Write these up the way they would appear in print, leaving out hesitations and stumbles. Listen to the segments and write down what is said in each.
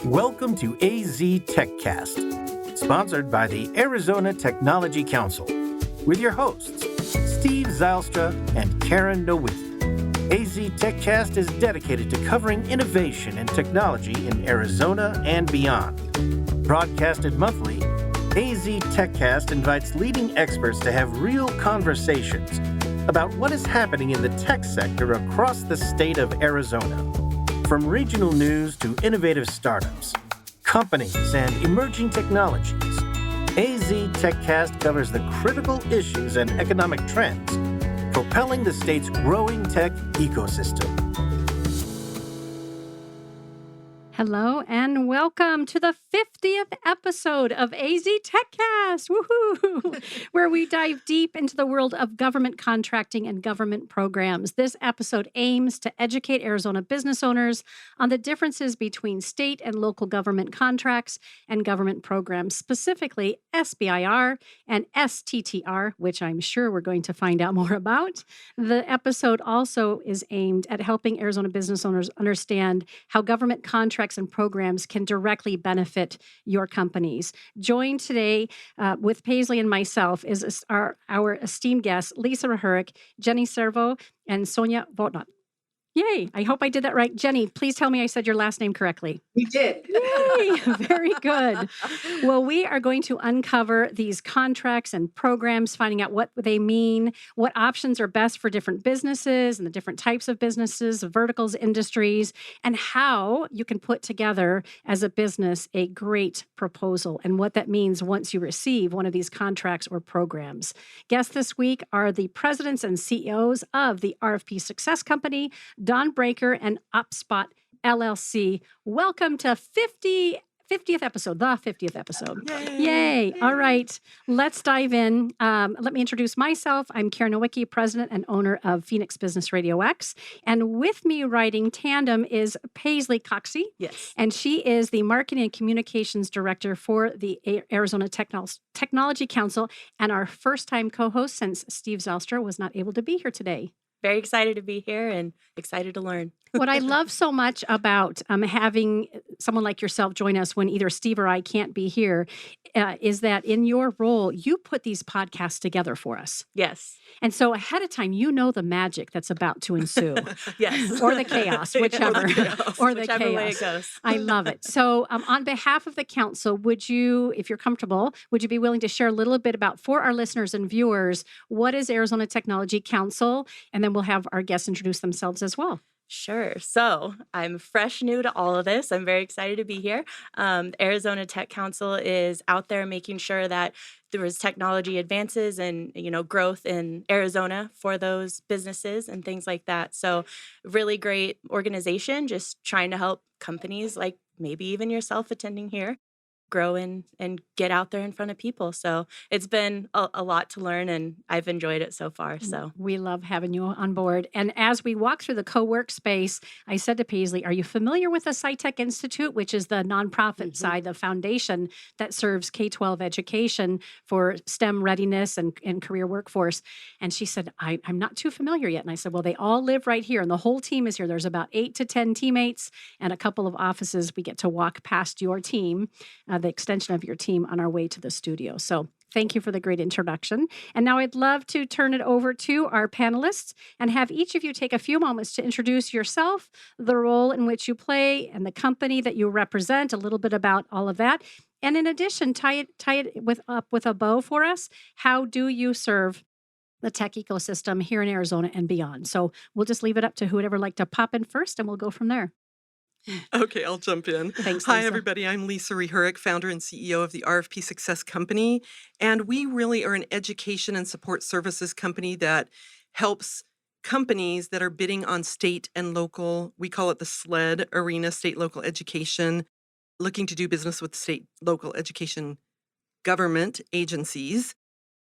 Welcome to AZ TechCast, sponsored by the Arizona Technology Council, with your hosts, Steve Zylstra and Karen Nowicki. AZ TechCast is dedicated to covering innovation and technology in Arizona and beyond. Broadcasted monthly, AZ TechCast invites leading experts to have real conversations about what is happening in the tech sector across the state of Arizona. From regional news to innovative startups, companies, and emerging technologies, AZ TechCast covers the critical issues and economic trends propelling the state's growing tech ecosystem. Hello and welcome to the 50th episode of AZ TechCast, woohoo! Where we dive deep into the world of government contracting and government programs. This episode aims to educate Arizona business owners on the differences between state and local government contracts and government programs, specifically SBIR and STTR, which I'm sure we're going to find out more about. The episode also is aimed at helping Arizona business owners understand how government contracts and programs can directly benefit your companies. Joined today with Paisley and myself is our esteemed guests, Lisa Rahuric, Jenny Servo, and Sonia Votnot. Yay! I hope I did that right. Jenny, please tell me I said your last name correctly. You did. Yay! Very good. Well, we are going to uncover these contracts and programs, finding out what they mean, what options are best for different businesses and the different types of businesses, verticals, industries, and how you can put together as a business a great proposal and what that means once you receive one of these contracts or programs. Guests this week are the presidents and CEOs of the RFP Success Company, Don Breaker and UpSpot LLC. Welcome to 50th episode, the 50th episode. Yay. All right. Let's dive in. Let me introduce myself. I'm Karen Nowicki, president and owner of Phoenix Business RadioX. And with me riding tandem is Paisley Coxey. Yes. And she is the marketing and communications director for the Arizona Technology Council and our first-time co-host since Steve Zylstra was not able to be here today. Very excited to be here and excited to learn. What I love so much about having someone like yourself join us when either Steve or I can't be here is that in your role, you put these podcasts together for us. Yes. And so ahead of time, you know the magic that's about to ensue. Yes. Or the chaos, whichever. Whichever way it goes. I love it. So on behalf of the council, would you, if you're comfortable, would you be willing to share a little bit about, for our listeners and viewers, what is Arizona Technology Council? And then we'll have our guests introduce themselves as well. Sure. So I'm fresh new to all of this. I'm very excited to be here. Arizona Tech Council is out there making sure that there is technology advances and, growth in Arizona for those businesses and things like that. So really great organization, just trying to help companies like maybe even yourself attending here grow and get out there in front of people. So it's been a lot to learn and I've enjoyed it so far. So we love having you on board. And as we walk through the co-work space, I said to Paisley, are you familiar with the SciTech Institute, which is the nonprofit side, the foundation that serves K-12 education for STEM readiness and career workforce? And she said, I'm not too familiar yet. And I said, well, they all live right here and the whole team is here. There's about 8 to 10 teammates and a couple of offices. We get to walk past your team, the extension of your team on our way to the studio. So thank you for the great introduction. And now I'd love to turn it over to our panelists and have each of you take a few moments to introduce yourself, the role in which you play, and the company that you represent, a little bit about all of that. And in addition, tie it up with a bow for us. How do you serve the tech ecosystem here in Arizona and beyond? So we'll just leave it up to whoever would like to pop in first, and we'll go from there. Okay, I'll jump in. Thanks, Hi, Lisa. everybody. I'm Lisa Rahuric, founder and CEO of the RFP Success Company. And we really are an education and support services company that helps companies that are bidding on state and local, we call it the SLED arena, state local education, looking to do business with state local education government agencies.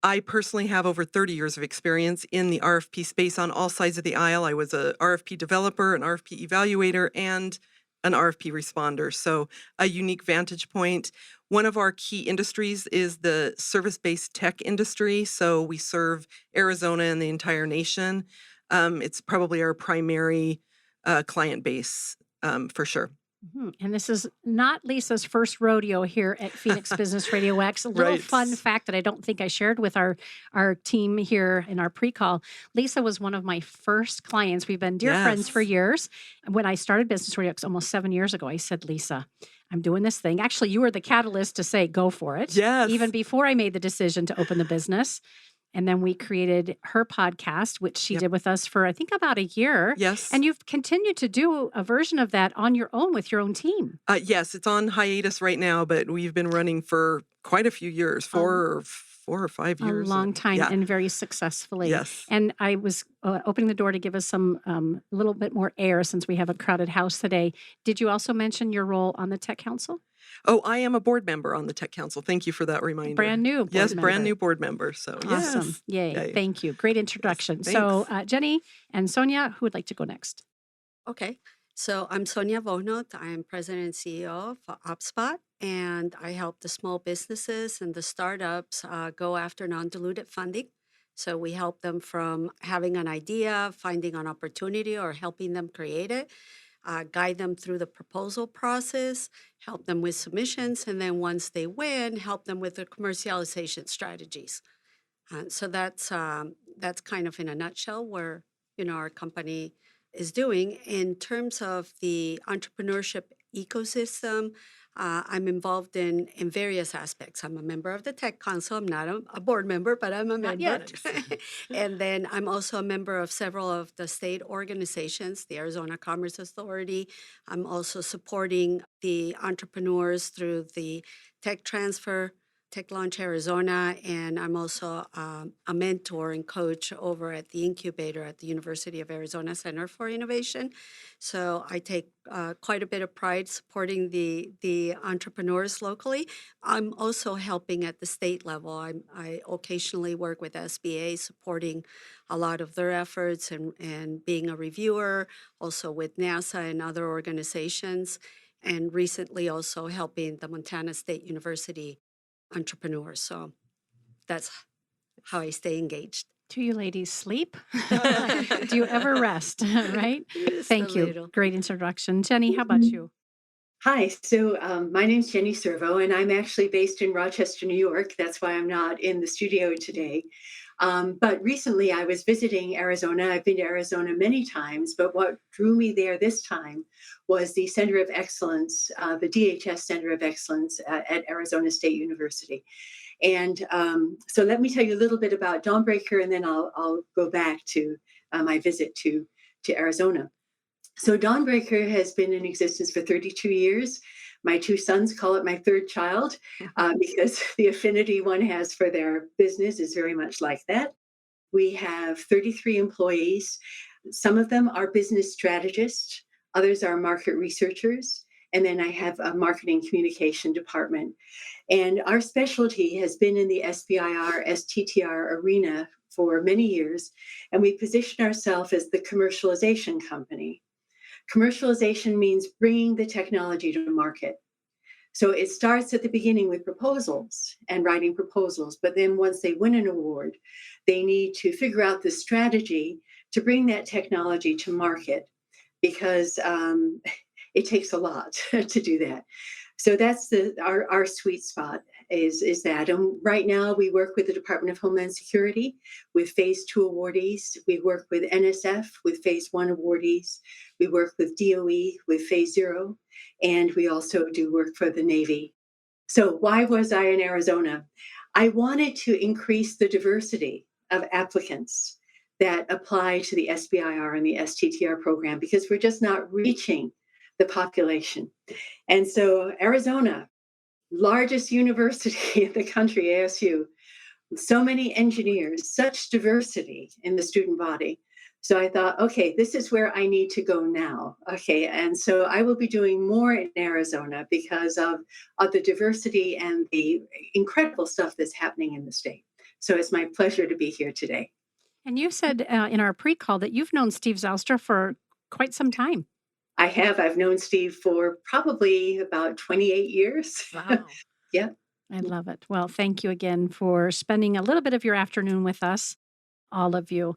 I personally have over 30 years of experience in the RFP space on all sides of the aisle. I was a RFP developer, an RFP evaluator, and an RFP responder. So a unique vantage point. One of our key industries is the service-based tech industry. So we serve Arizona and the entire nation. It's probably our primary client base for sure. And this is not Lisa's first rodeo here at Phoenix Business Radio X. A little Right. fun fact that I don't think I shared with our team here in our pre-call. Lisa was one of my first clients. We've been dear friends for Yes. years. When I started Business Radio X almost 7 years ago, I said, Lisa, I'm doing this thing. Actually, you were the catalyst to say, go for it. Even Yes. before I made the decision to open the business. And then we created her podcast, which she Yep. did with us for, I think, about a year. Yes. And you've continued to do a version of that on your own with your own team. Yes, it's on hiatus right now, but we've been running for quite a few years, four or 5 A years. long time Yeah. and very successfully. Yes. And I was opening the door to give us some a little bit more air since we have a crowded house today. Did you also mention your role on the Tech Council? Oh, I am a board member on the Tech Council. Thank you for that reminder. Brand new board Yes, brand member. new board member. So Awesome. yes. Yay. Yay. Thank you. Great introduction. Yes, So thanks. Jenny and Sonia, who would like to go next? Okay, so I'm Sonia Vohnot. I am president and CEO of OpSpot, and I help the small businesses and the startups go after non-diluted funding. So we help them from having an idea, finding an opportunity, or helping them create it, guide them through the proposal process, help them with submissions, and then once they win, help them with the commercialization strategies. So that's kind of in a nutshell where our company is doing in terms of the entrepreneurship ecosystem. I'm involved in various aspects. I'm a member of the Tech Council. I'm not a board member, but I'm a Not member. yet. And then I'm also a member of several of the state organizations, the Arizona Commerce Authority. I'm also supporting the entrepreneurs through the Tech Transfer, Tech Launch Arizona, and I'm also a mentor and coach over at the incubator at the University of Arizona Center for Innovation. So I take quite a bit of pride supporting the entrepreneurs locally. I'm also helping at the state level. I occasionally work with SBA, supporting a lot of their efforts and being a reviewer, also with NASA and other organizations, and recently also helping the Montana State University entrepreneurs. So that's how I stay engaged. Do you ladies sleep? Do you ever rest? Right? Just Thank a you. little. Great introduction. Jenny, how about you? Hi, so my name's Jenny Servo, and I'm actually based in Rochester, New York. That's why I'm not in the studio today. But recently I was visiting Arizona. I've been to Arizona many times, but what drew me there this time was the Center of Excellence, the DHS Center of Excellence at Arizona State University. And so let me tell you a little bit about Dawnbreaker, and then I'll go back to my visit to Arizona. So Dawnbreaker has been in existence for 32 years. My two sons call it my third child because the affinity one has for their business is very much like that. We have 33 employees. Some of them are business strategists, others are market researchers, and then I have a marketing communication department. And our specialty has been in the SBIR, STTR arena for many years, and we position ourselves as the commercialization company. Commercialization means bringing the technology to market. So it starts at the beginning with proposals and writing proposals, but then once they win an award, they need to figure out the strategy to bring that technology to market because it takes a lot to do that. So that's our sweet spot is that. And right now we work with the Department of Homeland Security with Phase 2 awardees. We work with NSF with Phase 1 awardees. We work with DOE with Phase 0. And we also do work for the Navy. So why was I in Arizona? I wanted to increase the diversity of applicants that apply to the SBIR and the STTR program because we're just not reaching the population. And so Arizona, largest university in the country, ASU, so many engineers, such diversity in the student body. So I thought, okay, this is where I need to go now. Okay, and so I will be doing more in Arizona because of the diversity and the incredible stuff that's happening in the state. So it's my pleasure to be here today. And you said in our pre-call that you've known Steve Zylstra for quite some time. I've known Steve for probably about 28 years. Wow. Yeah. I love it. Well, thank you again for spending a little bit of your afternoon with us. all of you.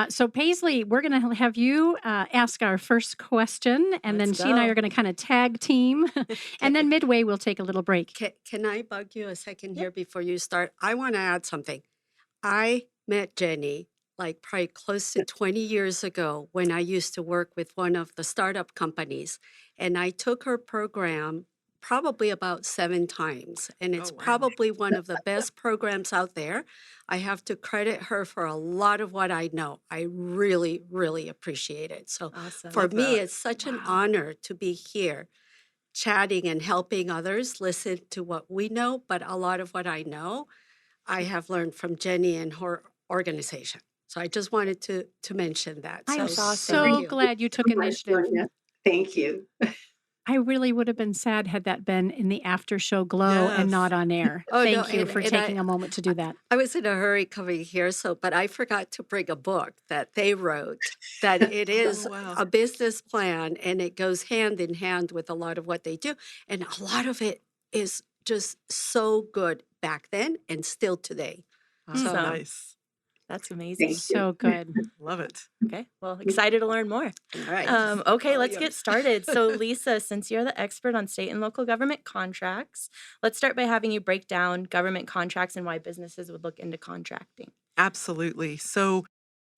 So Paisley, we're going to have you ask our first question, and then Let's she and I go. are going to kind of tag team. And then midway, we'll take a little break. Can I bug you a second here before you start? I want to add something. I met Jenny like probably close to 20 years ago when I used to work with one of the startup companies. And I took her program probably about 7 times. And it's Oh, wow. probably one of the best programs out there. I have to credit her for a lot of what I know. I really, really appreciate it. So Awesome. for Love me, that. it's such an Wow. honor to be here chatting and helping others listen to what we know. But a lot of what I know, I have learned from Jenny and her organization. So I just wanted to mention that. I am That's awesome. so thank you. glad you took initiative. Sonia. Thank you. I really would have been sad had that been in the after show glow and Yes. not on air. Oh, no, Thank you for and taking a moment to do that. I was in a hurry coming here, but I forgot to bring a book that they wrote. That it is Oh, wow. a business plan, and it goes hand in hand with a lot of what they do, and a lot of it is just so good back then and still today. Awesome. So Nice. That's amazing. Thank you. So good. Love it. Okay. Well, excited to learn more. all right. Okay, All let's get yours. started. So, Lisa, since you're the expert on state and local government contracts, let's start by having you break down government contracts and why businesses would look into contracting. Absolutely. So,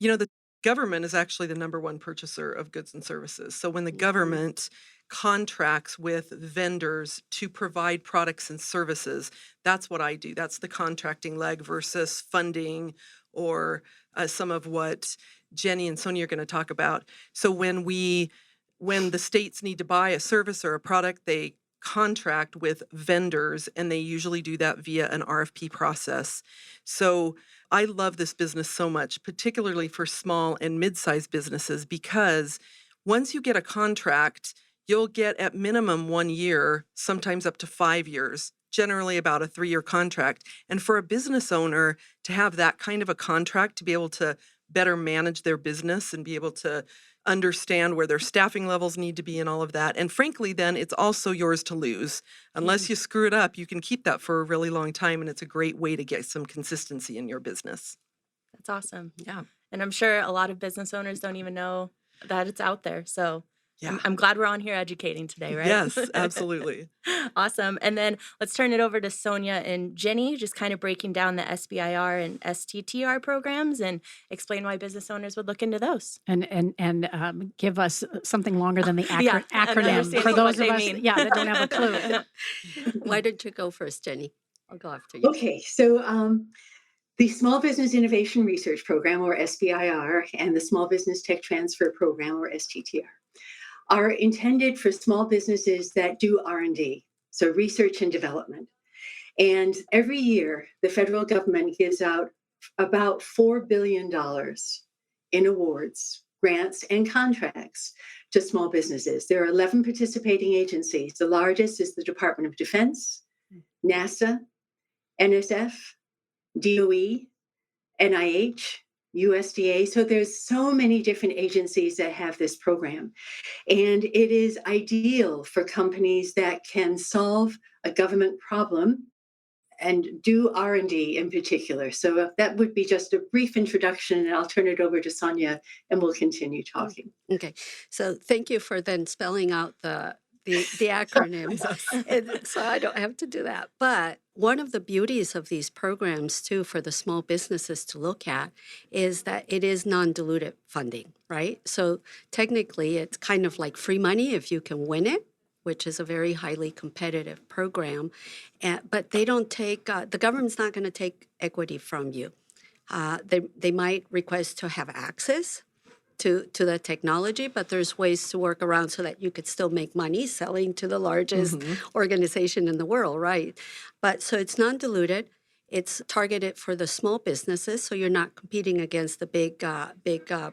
the government is actually the number one purchaser of goods and services. So, when the government contracts with vendors to provide products and services, that's what I do. That's the contracting leg versus funding or some of what Jenny and Sonia are going to talk about. So, when the states need to buy a service or a product, they contract with vendors, and they usually do that via an RFP process. So I love this business so much, particularly for small and mid-sized businesses, because once you get a contract, you'll get at minimum 1 year, sometimes up to 5 years, generally about a 3-year contract. And for a business owner to have that kind of a contract, to be able to better manage their business and be able to understand where their staffing levels need to be and all of that. And frankly, then it's also yours to lose. Unless you screw it up, you can keep that for a really long time. And it's a great way to get some consistency in your business. That's awesome. Yeah. And I'm sure a lot of business owners don't even know that it's out there. So Yeah. I'm glad we're on here educating today, right? Yes, absolutely. Awesome. And then let's turn it over to Sonia and Jenny, just kind of breaking down the SBIR and STTR programs and explain why business owners would look into those. And give us something longer than the Yeah, and acronym understanding for what those of they us mean. that don't have a clue. Why don't you go first, Jenny? I'll go after you. Okay, so the Small Business Innovation Research Program, or SBIR, and the Small Business Tech Transfer Program, or STTR, are intended for small businesses that do R&D, so research and development. And every year, the federal government gives out about $4 billion in awards, grants, and contracts to small businesses. There are 11 participating agencies. The largest is the Department of Defense, NASA, NSF, DOE, NIH, USDA. So there's so many different agencies that have this program. And it is ideal for companies that can solve a government problem and do R&D in particular. So that would be just a brief introduction, and I'll turn it over to Sonia, and we'll continue talking. Okay, so thank you for then spelling out the acronyms. And so I don't have to do that. But one of the beauties of these programs, too, for the small businesses to look at is that it is non-dilutive funding, right? So technically, it's kind of like free money if you can win it, which is a very highly competitive program. But they don't take, the government's not going to take equity from you. They might request to have access to the technology, but there's ways to work around so that you could still make money selling to the largest organization in the world, right? But so it's non-diluted. It's targeted for the small businesses, so you're not competing against the big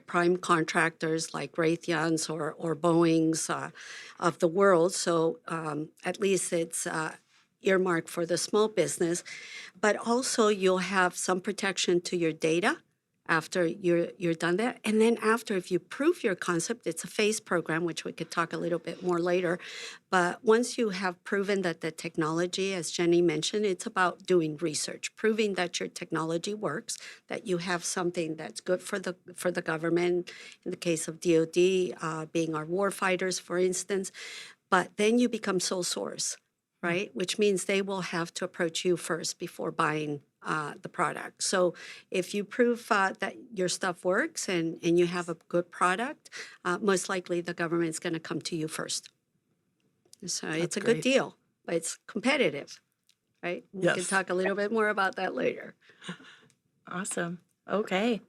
prime contractors like Raytheon's or Boeing's of the world. So at least it's earmarked for the small business. But also you'll have some protection to your data after you're done there. And then after, if you prove your concept, it's a phase program, which we could talk a little bit more later. But once you have proven that the technology, as Jenny mentioned, it's about doing research, proving that your technology works, that you have something that's good for the government, in the case of DoD, being our war fighters, for instance. But then you become sole source, right? Which means they will have to approach you first before buying the product. So if you prove that your stuff works and you have a good product, most likely the government's going to come to you first. So it's a good deal, but it's competitive, right? We can talk a little bit more about that later. Awesome. Okay.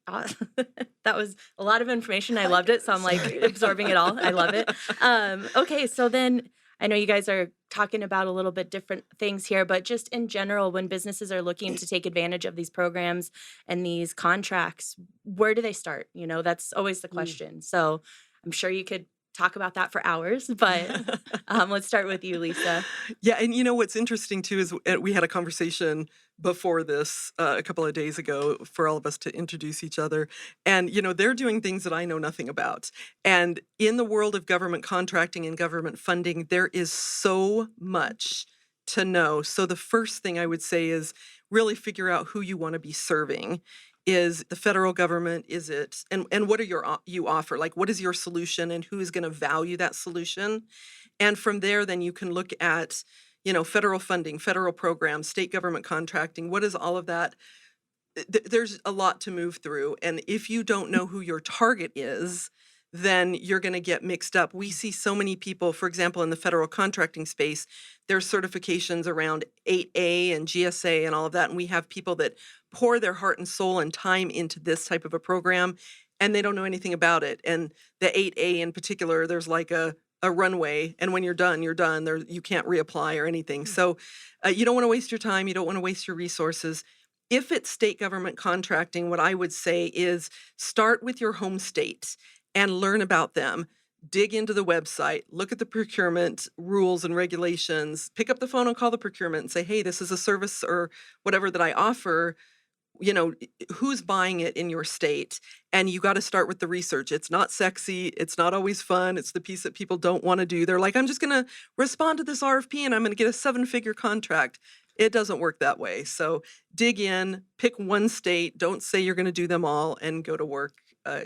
That was a lot of information. I loved it. So I'm like absorbing it all. I love it. Okay. So then I know you guys are talking about a little bit different things here, but just in general, when businesses are looking to take advantage of these programs and these contracts, where do they start? You know, that's always the question. So I'm sure you could talk about that for hours, but let's start with you, Lisa. Yeah, and you know what's interesting too is we had a conversation before this a couple of days ago for all of us to introduce each other. And, you know, they're doing things that I know nothing about. And in the world of government contracting and government funding, there is so much to know. So the first thing I would say is really figure out who you want to be serving. Is the federal government, is it, and what are you offer? Like, what is your solution and who is going to value that solution? And from there, then you can look at, you know, federal funding, federal programs, state government contracting. What is all of that? There's a lot to move through. And if you don't know who your target is, then you're going to get mixed up. We see so many people, for example, in the federal contracting space, there's certifications around 8A and GSA and all of that. And we have people that pour their heart and soul and time into this type of a program, and they don't know anything about it. And the 8A in particular, there's like a runway, and when you're done, you're done. You can't reapply or anything. So you don't want to waste your time. You don't want to waste your resources. If it's state government contracting, what I would say is start with your home state and learn about them. Dig into the website, look at the procurement rules and regulations, pick up the phone and call the procurement and say, hey, this is a service or whatever that I offer. You know, who's buying it in your state? And you got to start with the research. It's not sexy. It's not always fun. It's the piece that people don't want to do. They're like, I'm just going to respond to this RFP and I'm going to get a 7-figure contract. It doesn't work that way. So dig in, pick one state. Don't say you're going to do them all, and go to work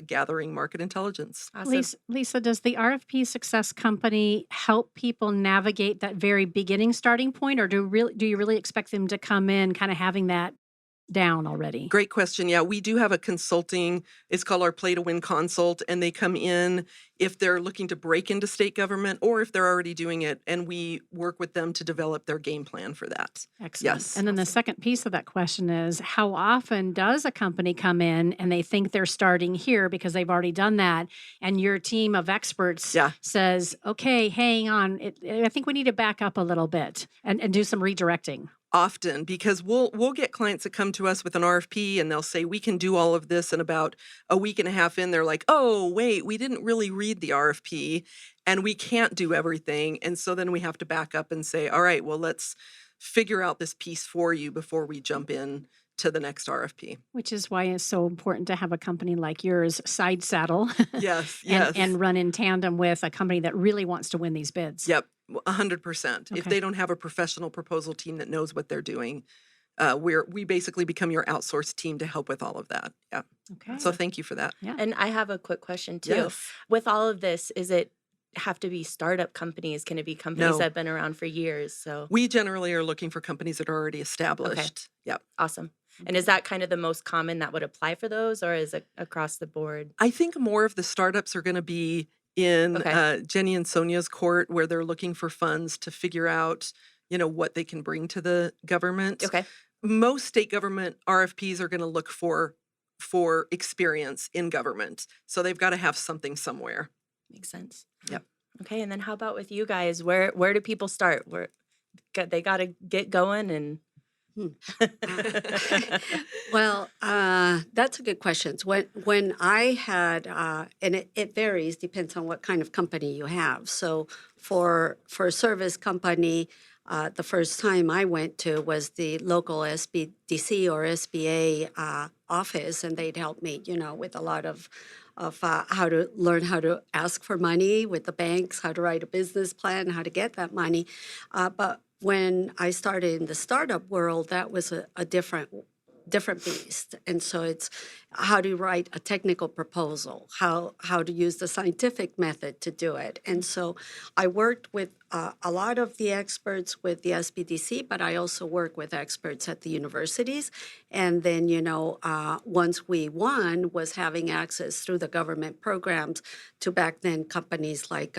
gathering market intelligence. Awesome. Lisa, does the RFP Success Company help people navigate that very beginning starting point, or do you really expect them to come in kind of having that down already? Great question. Yeah, we do have a consulting, it's called our Play to Win Consult, and they come in if they're looking to break into state government or if they're already doing it, and we work with them to develop their game plan for that. Excellent. Yes. And then the second piece of that question is, how often does a company come in and they think they're starting here because they've already done that, and your team of experts says, okay, hang on, I think we need to back up a little bit and do some redirecting? Often, because we'll get clients that come to us with an RFP and they'll say, we can do all of this, and about a week and a half in, they're like, oh, wait, we didn't really read the RFP and we can't do everything. And so then we have to back up and say, all right, well, let's figure out this piece for you before we jump in to the next RFP. Which is why it's so important to have a company like yours side saddle Yes, and run in tandem with a company that really wants to win these bids. Yep, 100%. Okay. If they don't have a professional proposal team that knows what they're doing, we basically become your outsourced team to help with all of that. Yeah. Okay. So thank you for that. Yeah. And I have a quick question too. Yes. With all of this, is it have to be startup companies? Can it be companies that have been around for years? So We generally are looking for companies that are already established. Yep. awesome. And is that kind of the most common that would apply for those, or is it across the board? I think more of the startups are going to be in Jenny and Sonia's court, where they're looking for funds to figure out, you know, what they can bring to the government. Okay. Most state government RFPs are going to look for experience in government. So they've got to have something somewhere. Makes sense. Yep. Okay. And then how about with you guys? Where do people start? They got to get going and. Well, that's a good question. When I had, and it varies, depends on what kind of company you have. So for a service company, The first time I went to was the local SBDC or SBA office, and they'd help me, with a lot of how to learn how to ask for money with the banks, how to write a business plan, how to get that money. But when I started in the startup world, that was a different beast. And so it's how to write a technical proposal, how to use the scientific method to do it. And so I worked with a lot of the experts with the SBDC, but I also work with experts at the universities. And then, once we won, was having access through the government programs to back then companies like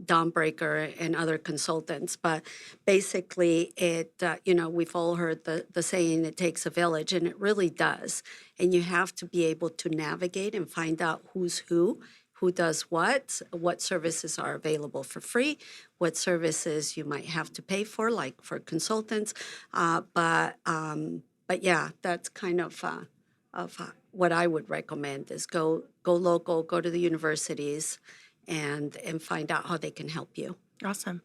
Dawnbreaker and other consultants. But basically, we've all heard the saying, it takes a village, and it really does. And you have to be able to navigate and find out who's who does what services are available for free, what services you might have to pay for, like for consultants. But yeah, that's kind of what I would recommend is go local, go to the universities, and find out how they can help you. Awesome.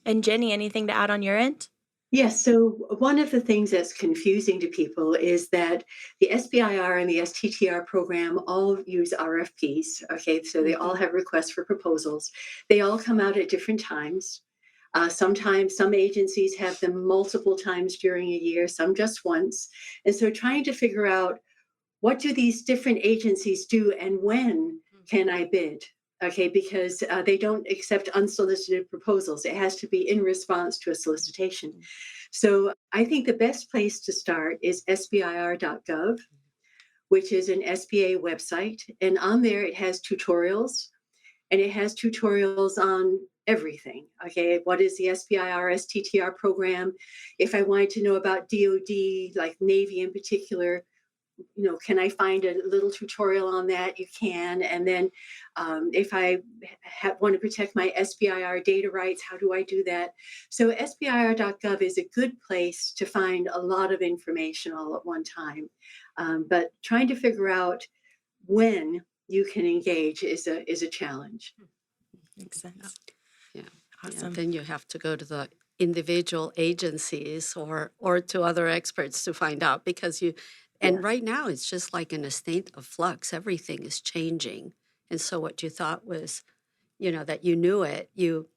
And Jenny, anything to add on your end? Yes. So one of the things that's confusing to people is that the SBIR and the STTR program all use RFPs. Okay. So they all have requests for proposals. They all come out at different times. Sometimes some agencies have them multiple times during a year, some just once. And so trying to figure out what do these different agencies do and when can I bid? Okay, because they don't accept unsolicited proposals. It has to be in response to a solicitation. So I think the best place to start is sbir.gov, which is an SBA website. And on there, it has tutorials, and it has tutorials on everything. Okay, what is the SBIR STTR program? If I wanted to know about DoD, like Navy in particular, can I find a little tutorial on that? You can. And then if I want to protect my SBIR data rights, how do I do that? So SBIR.gov is a good place to find a lot of information all at one time. But trying to figure out when you can engage is a challenge. Makes sense. Yeah. Awesome. Yeah, then you have to go to the individual agencies or to other experts to find out, because and right now, it's just like in a state of flux. Everything is changing. And so what you thought was, that you knew it, you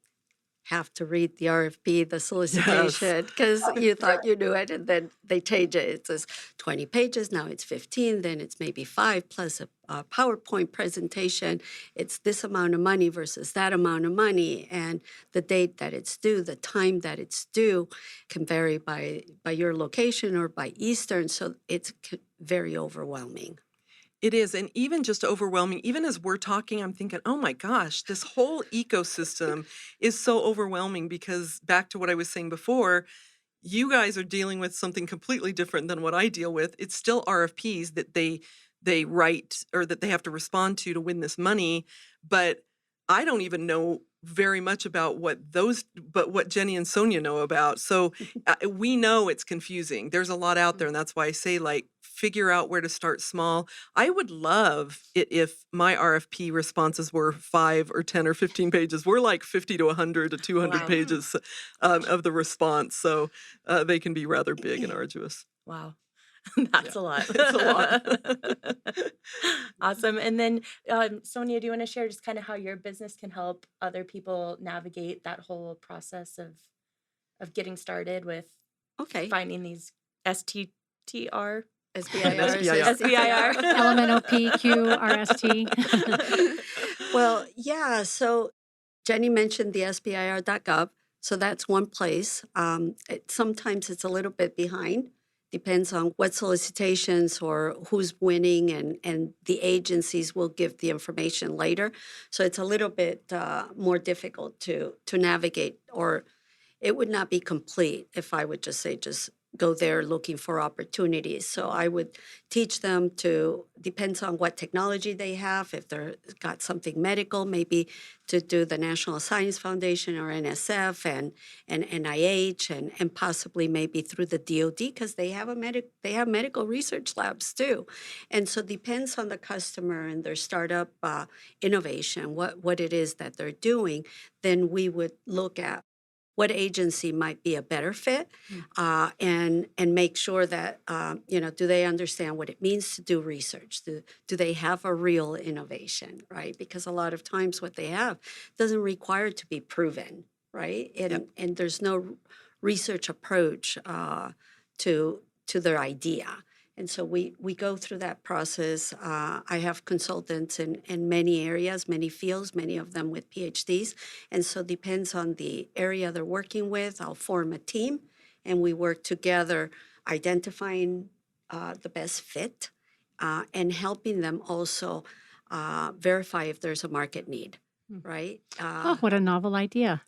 have to read the RFP, the solicitation, because you thought you knew it, and then they change it. It says 20 pages, now it's 15, then it's maybe 5 plus a PowerPoint presentation. It's this amount of money versus that amount of money, and the date that it's due, the time that it's due can vary by your location or by Eastern, so it's very overwhelming. It is. And even just overwhelming, even as we're talking, I'm thinking, oh my gosh, this whole ecosystem is so overwhelming, because back to what I was saying before, you guys are dealing with something completely different than what I deal with. It's still RFPs that they write or that they have to respond to win this money. But I don't even know very much about what Jenny and Sonia know about. So we know it's confusing. There's a lot out there. And that's why I say, figure out where to start small. I would love it if my RFP responses were 5 or 10 or 15 pages. We're like 50 to 100 to 200 pages of the response. So they can be rather big and arduous. Wow. That's a lot. It's a lot. Awesome. And then, Sonia, do you want to share just kind of how your business can help other people navigate that whole process of getting started with finding these STTR? SBIR. LMNOP, Well, yeah. So Jenny mentioned the SBIR.gov. So that's one place. Sometimes it's a little bit behind. Depends on what solicitations or who's winning, and the agencies will give the information later. So it's a little bit more difficult to navigate, or it would not be complete if I would just say go there looking for opportunities. So I would teach them depends on what technology they have. If they've got something medical, maybe to do the National Science Foundation or NSF and NIH and possibly maybe through the DoD, because they have medical research labs too. And so depends on the customer and their startup innovation, what it is that they're doing. Then we would look at what agency might be a better fit, and make sure that do they understand what it means to do research? Do they have a real innovation, right? Because a lot of times what they have doesn't require to be proven, right? And there's no research approach to their idea. And so we go through that process. I have consultants in many areas, many fields, many of them with PhDs. And so depends on the area they're working with. I'll form a team, and we work together identifying the best fit and helping them also verify if there's a market need, right? Oh, what a novel idea.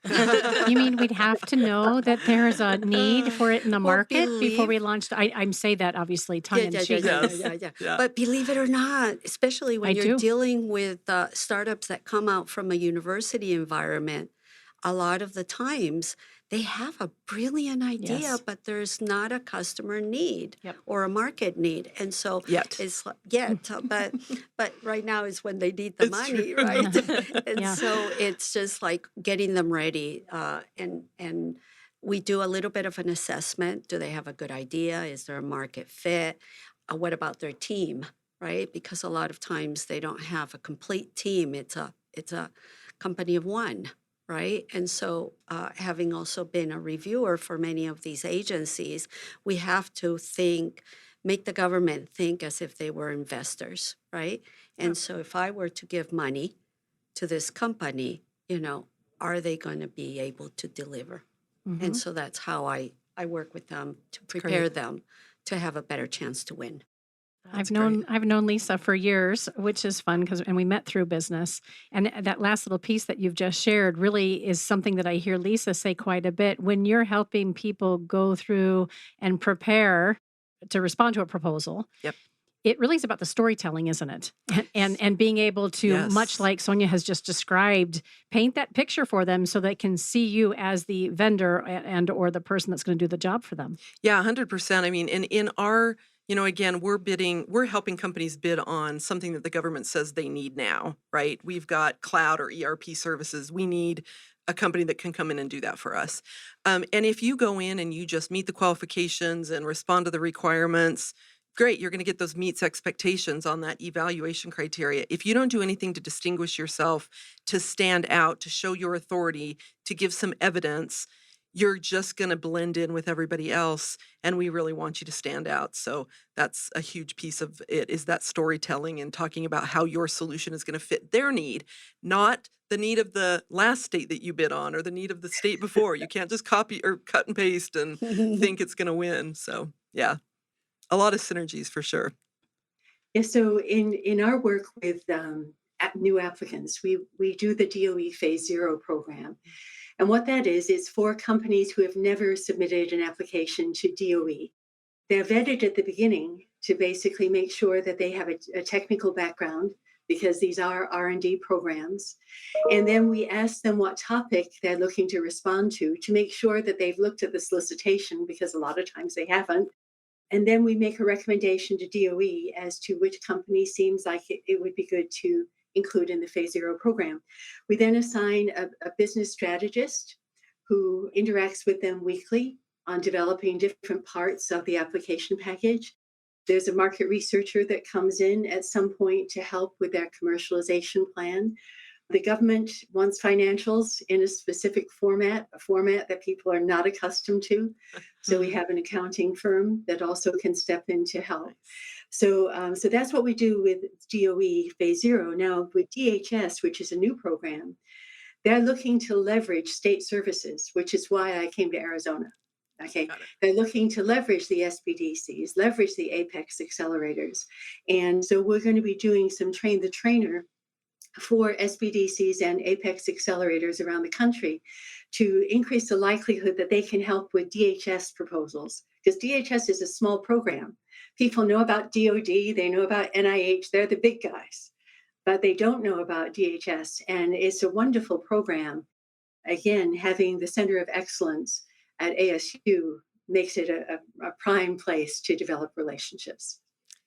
You mean we'd have to know that there's a need for it in the Well, market before we believe- launched? I'm say that obviously tongue in cheek. Yeah. But believe it or not, especially when I you're do. dealing with startups that come out from a university environment, a lot of the times they have a brilliant idea, Yes. but there's not a customer need Yep. or a market need. And so Yet. it's but right now is when they need the It's money, true. right? And Yeah. so it's just like getting them ready. And we do a little bit of an assessment. Do they have a good idea? Is there a market fit? What about their team, right? Because a lot of times they don't have a complete team. It's a company of one, right? And so having also been a reviewer for many of these agencies, we have to make the government think as if they were investors, right? And so if I were to give money to this company, are they going to be able to deliver? Mhm. And so that's how I work with them to prepare them to have a better chance to win. I've known Lisa for years, which is fun and we met through business. And that last little piece that you've just shared really is something that I hear Lisa say quite a bit. When you're helping people go through and prepare to respond to a proposal, Yep. it really is about the storytelling, isn't it? And being able to, much Yes. like Sonia has just described, paint that picture for them so they can see you as the vendor and or the person that's going to do the job for them. Yeah, 100%. I mean, in our, again, we're helping companies bid on something that the government says they need now, right? We've got cloud or ERP services. We need a company that can come in and do that for us. And if you go in and you just meet the qualifications and respond to the requirements, great, you're going to get those meets expectations on that evaluation criteria. If you don't do anything to distinguish yourself, to stand out, to show your authority, to give some evidence, you're just going to blend in with everybody else, and we really want you to stand out. So that's a huge piece of it, is that storytelling and talking about how your solution is going to fit their need, not the need of the last state that you bid on or the need of the state before. You can't just copy or cut and paste and think it's going to win. So yeah, a lot of synergies for sure. Yeah, so in our work with new applicants, we do the DOE Phase Zero program. And what that is for companies who have never submitted an application to DOE. They're vetted at the beginning to basically make sure that they have a technical background, because these are R&D programs. And then we ask them what topic they're looking to respond to make sure that they've looked at the solicitation, because a lot of times they haven't. And then we make a recommendation to DOE as to which company seems like it would be good to include in the Phase Zero program. We then assign a business strategist who interacts with them weekly on developing different parts of the application package. There's a market researcher that comes in at some point to help with their commercialization plan. The government wants financials in a specific format, a format that people are not accustomed to. So we have an accounting firm that also can step in to help. So that's what we do with DOE Phase Zero. Now with DHS, which is a new program, they're looking to leverage state services, which is why I came to Arizona. Okay, they're looking to leverage the SBDCs, leverage the Apex accelerators. And so we're going to be doing some train the trainer for SBDCs and Apex accelerators around the country to increase the likelihood that they can help with DHS proposals. Because DHS is a small program. People know about DOD, they know about NIH, they're the big guys, but they don't know about DHS. And it's a wonderful program. Again, having the Center of Excellence at ASU makes it a prime place to develop relationships.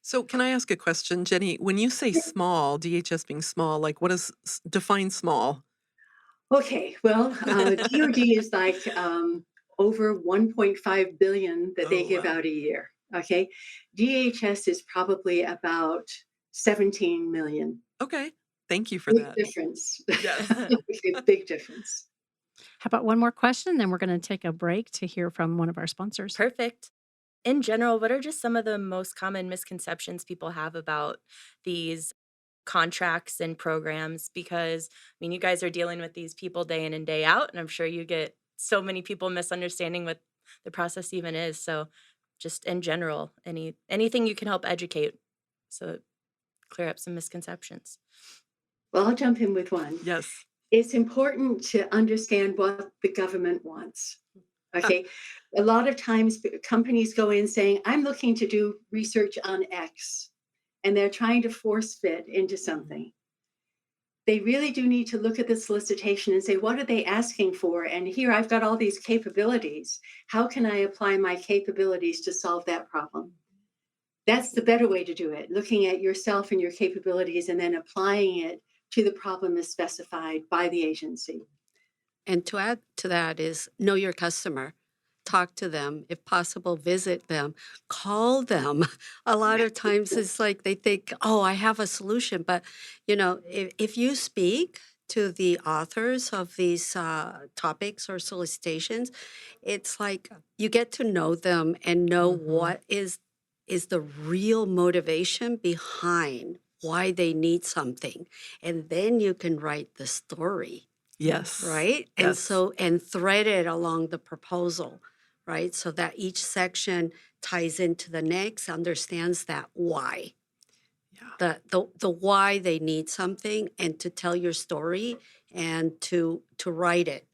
So can I ask a question, Jenny? When you say small, DHS being small, like what does define small? Okay, well, DoD is like over 1.5 billion that they Oh, give wow. out a year. Okay, DHS is probably about 17 million. Okay. Thank you for Big that. difference. Yes. Okay, big difference. How about one more question? Then we're going to take a break to hear from one of our sponsors. Perfect. In general, what are just some of the most common misconceptions people have about these contracts and programs? Because, I mean, you guys are dealing with these people day in and day out, and I'm sure you get so many people misunderstanding what the process even is. So, just in general, anything you can help educate, so clear up some misconceptions. Well, I'll jump in with one. Yes. It's important to understand what the government wants. Ah, Okay. A lot of times companies go in saying, I'm looking to do research on X, and they're trying to force fit into something. They really do need to look at the solicitation and say, what are they asking for? And here I've got all these capabilities. How can I apply my capabilities to solve that problem? That's the better way to do it, looking at yourself and your capabilities and then applying it to the problem as specified by the agency. And to add to that is know your customer. Talk to them. If possible, visit them. Call them. A lot of times it's like they think, oh, I have a solution. But, if you speak to the authors of these topics or solicitations, it's like you get to know them and know what is the real motivation behind why they need something. And then you can write the story, yes. right? And Yes. and thread it along the proposal, right? So that each section ties into the next, understands that why, Yeah. the why they need something, and to tell your story and to write it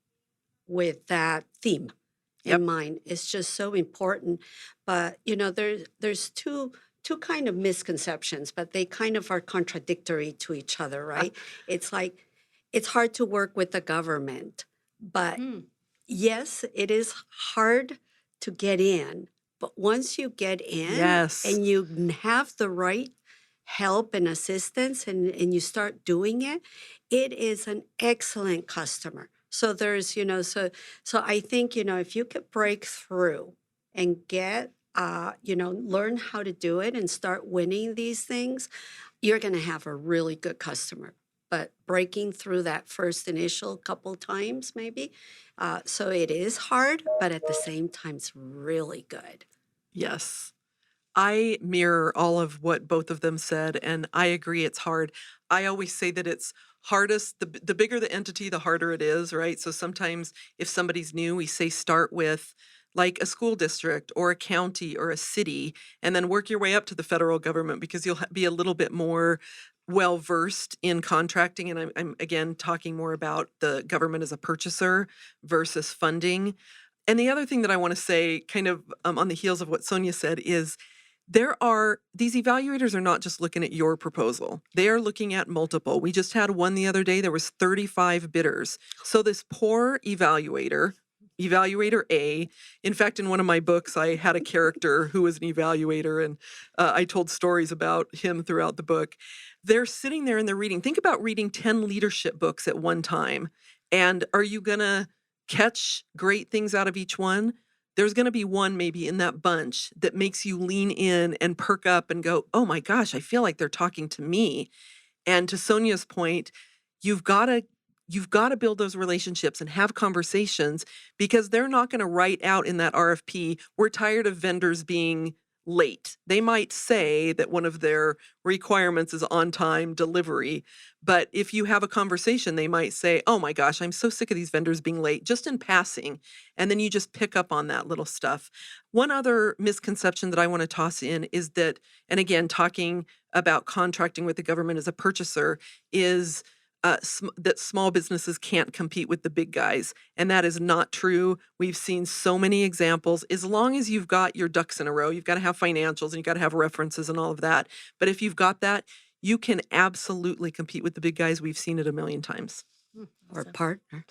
with that theme in Yep. mind is just so important. But there's two kind of misconceptions, but they kind of are contradictory to each other, Ah, right? It's like it's hard to work with the government, but Hmm. yes, it is hard to get in. But once you get in yes. and you have the right help and assistance and you start doing it, it is an excellent customer. So there's, so I think, if you could break through and get, learn how to do it and start winning these things, you're going to have a really good customer. But breaking through that first initial couple times, maybe. So it is hard, but at the same time, it's really good. Yes. I mirror all of what both of them said, and I agree it's hard. I always say that it's hardest, the bigger the entity, the harder it is, right? So sometimes if somebody's new, we say start with like a school district or a county or a city, and then work your way up to the federal government because you'll be a little bit more well versed in contracting. And I'm again talking more about the government as a purchaser versus funding. And the other thing that I want to say, kind of on the heels of what Sonia said, is these evaluators are not just looking at your proposal. They are looking at multiple. We just had one the other day. There was 35 bidders. So this poor evaluator, evaluator A, in fact, in one of my books, I had a character who was an evaluator, and I told stories about him throughout the book. They're sitting there and they're reading. Think about reading 10 leadership books at one time. And are you going to catch great things out of each one? There's going to be one maybe in that bunch that makes you lean in and perk up and go, oh my gosh, I feel like they're talking to me. And to Sonia's point, you've got to build those relationships and have conversations, because they're not going to write out in that RFP, we're tired of vendors being late. They might say that one of their requirements is on time delivery, but if you have a conversation, they might say, oh my gosh, I'm so sick of these vendors being late, just in passing. And then you just pick up on that little stuff. One other misconception that I want to toss in is that, and again, talking about contracting with the government as a purchaser, is that small businesses can't compete with the big guys. And that is not true. We've seen so many examples. As long as you've got your ducks in a row, you've got to have financials and you've got to have references and all of that. But if you've got that, you can absolutely compete with the big guys. We've seen it a million times. Or Awesome. partner.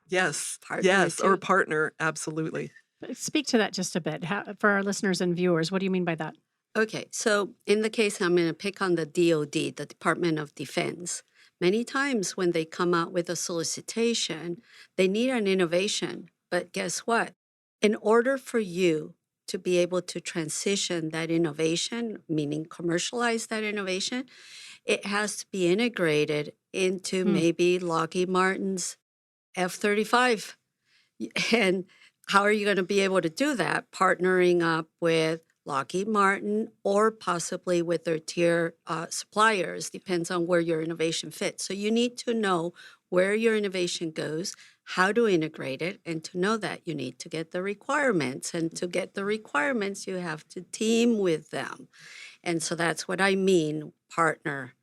Yes. Partner Yes. Or too. partner. Absolutely. Speak to that just a bit. For our listeners and viewers, what do you mean by that? Okay, so in the case, I'm going to pick on the DoD, the Department of Defense, Many times when they come out with a solicitation, they need an innovation. But guess what? In order for you to be able to transition that innovation, meaning commercialize that innovation, it has to be integrated into maybe Lockheed Martin's F-35. And how are you going to be able to do that? Partnering up with Lockheed Martin or possibly with their tier suppliers, depends on where your innovation fits. So you need to know where your innovation goes, how to integrate it, and to know that you need to get the requirements. And to get the requirements, you have to team with them. And so that's what I mean, partner.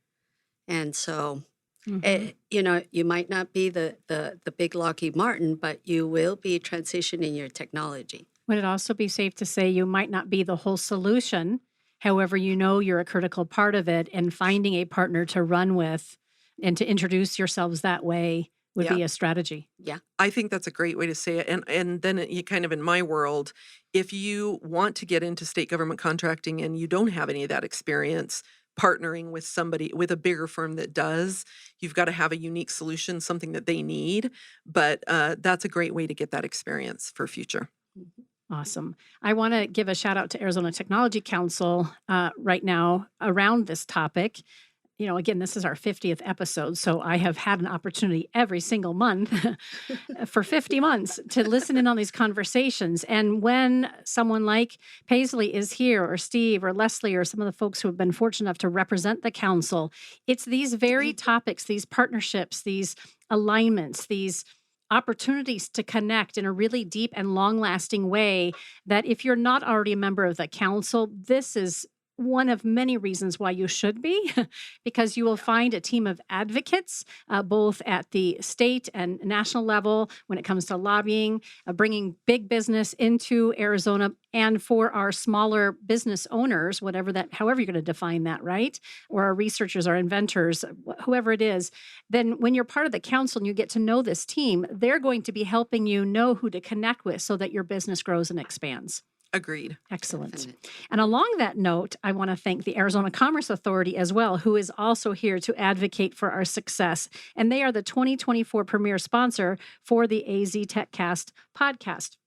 And so, you might not be the big Lockheed Martin, but you will be transitioning your technology. Would it also be safe to say you might not be the whole solution? However, you're a critical part of it, and finding a partner to run with and to introduce yourselves that way would be a strategy. Yeah. I think that's a great way to say it. And then you kind of, in my world, if you want to get into state government contracting and you don't have any of that experience, partnering with somebody, with a bigger firm that does, you've got to have a unique solution, something that they need. But that's a great way to get that experience for future. Awesome. I want to give a shout out to Arizona Technology Council right now around this topic. Again, this is our 50th episode, so I have had an opportunity every single month for 50 months to listen in on these conversations. And when someone like Paisley is here, or Steve, or Leslie, or some of the folks who have been fortunate enough to represent the council, it's these very topics, these partnerships, these alignments, these opportunities to connect in a really deep and long-lasting way that if you're not already a member of the council, this is one of many reasons why you should be, because you will find a team of advocates, both at the state and national level when it comes to lobbying, bringing big business into Arizona, and for our smaller business owners, however you're going to define that, right? Or our researchers, our inventors, whoever it is, then when you're part of the council and you get to know this team, they're going to be helping you know who to connect with so that your business grows and expands. Agreed. Excellent. Definitely. And along that note, I want to thank the Arizona Commerce Authority as well, who is also here to advocate for our success. And they are the 2024 premier sponsor for the AZ TechCast podcast.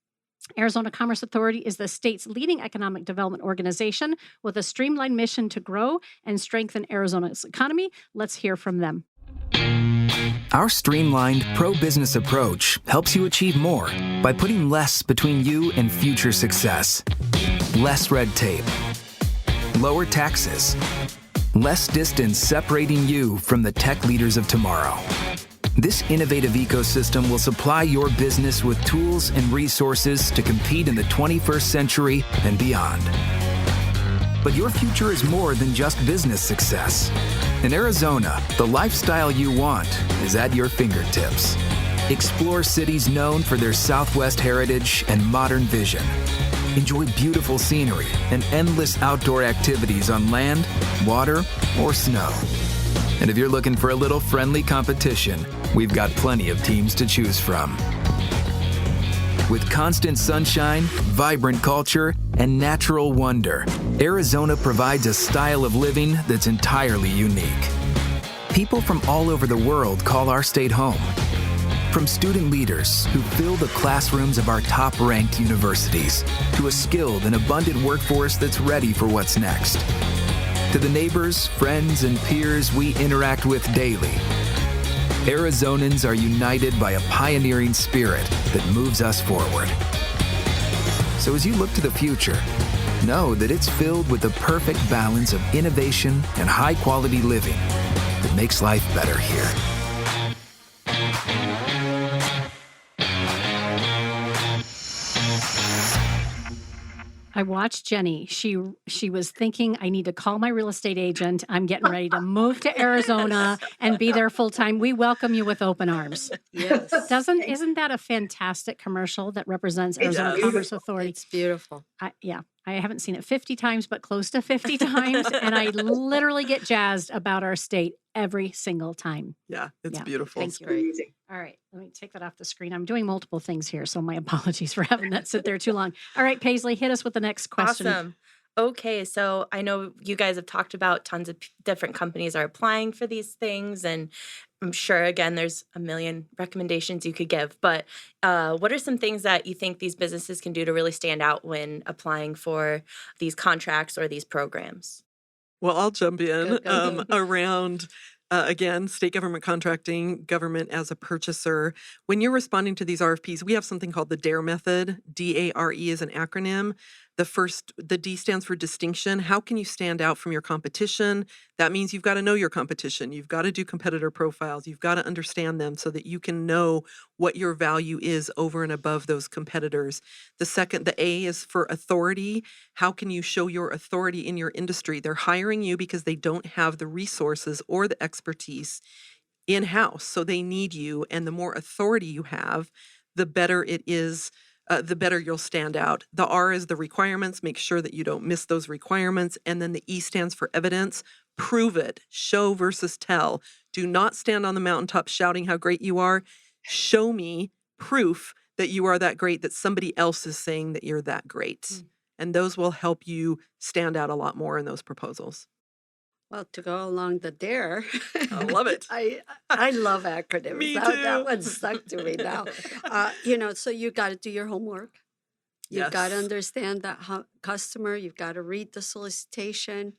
Arizona Commerce Authority is the state's leading economic development organization with a streamlined mission to grow and strengthen Arizona's economy. Let's hear from them. Our streamlined, pro-business approach helps you achieve more by putting less between you and future success. Less red tape, lower taxes, less distance separating you from the tech leaders of tomorrow. This innovative ecosystem will supply your business with tools and resources to compete in the 21st century and beyond. But your future is more than just business success. In Arizona, the lifestyle you want is at your fingertips. Explore cities known for their Southwest heritage and modern vision. Enjoy beautiful scenery and endless outdoor activities on land, water, or snow. And if you're looking for a little friendly competition, we've got plenty of teams to choose from. With constant sunshine, vibrant culture, and natural wonder, Arizona provides a style of living that's entirely unique. People from all over the world call our state home. From student leaders who fill the classrooms of our top-ranked universities, to a skilled and abundant workforce that's ready for what's next. To the neighbors, friends, and peers we interact with daily, Arizonans are united by a pioneering spirit that moves us forward. So as you look to the future, know that it's filled with the perfect balance of innovation and high-quality living that makes life better here. I watched Jenny. She was thinking, I need to call my real estate agent. I'm getting ready to move to Arizona and be there full time. We welcome you with open arms. Yes. Isn't that a fantastic commercial that represents Arizona does. Commerce Authority? It's beautiful. I haven't seen it 50 times, but close to 50 times. And I literally get jazzed about our state every single time. Yeah, it's Yeah. beautiful. Thank you. Amazing. All right, let me take that off the screen. I'm doing multiple things here, so my apologies for having that sit there too long. All right, Paisley, hit us with the next question. Awesome. Okay, so I know you guys have talked about tons of different companies are applying for these things, and I'm sure, again, there's a million recommendations you could give. But what are some things that you think these businesses can do to really stand out when applying for these contracts or these programs? Well, I'll jump in Go. around, again, state government contracting, government as a purchaser. When you're responding to these RFPs, we have something called the DARE method. DARE is an acronym. The D stands for distinction. How can you stand out from your competition? That means you've got to know your competition. You've got to do competitor profiles. You've got to understand them so that you can know what your value is over and above those competitors. The A is for authority. How can you show your authority in your industry? They're hiring you because they don't have the resources or the expertise in-house, so they need you. And the more authority you have, the better it is, the better you'll stand out. The R is the requirements. Make sure that you don't miss those requirements. And then the E stands for evidence. Prove it. Show versus tell. Do not stand on the mountaintop shouting how great you are. Show me proof that you are that great, that somebody else is saying that you're that great. And those will help you stand out a lot more in those proposals. Well, to go along the dare, I love it. I love acronyms. Me That too. one stuck to me now. So you got to do your homework. You've got to Yes. understand that customer. You've got to read the solicitation.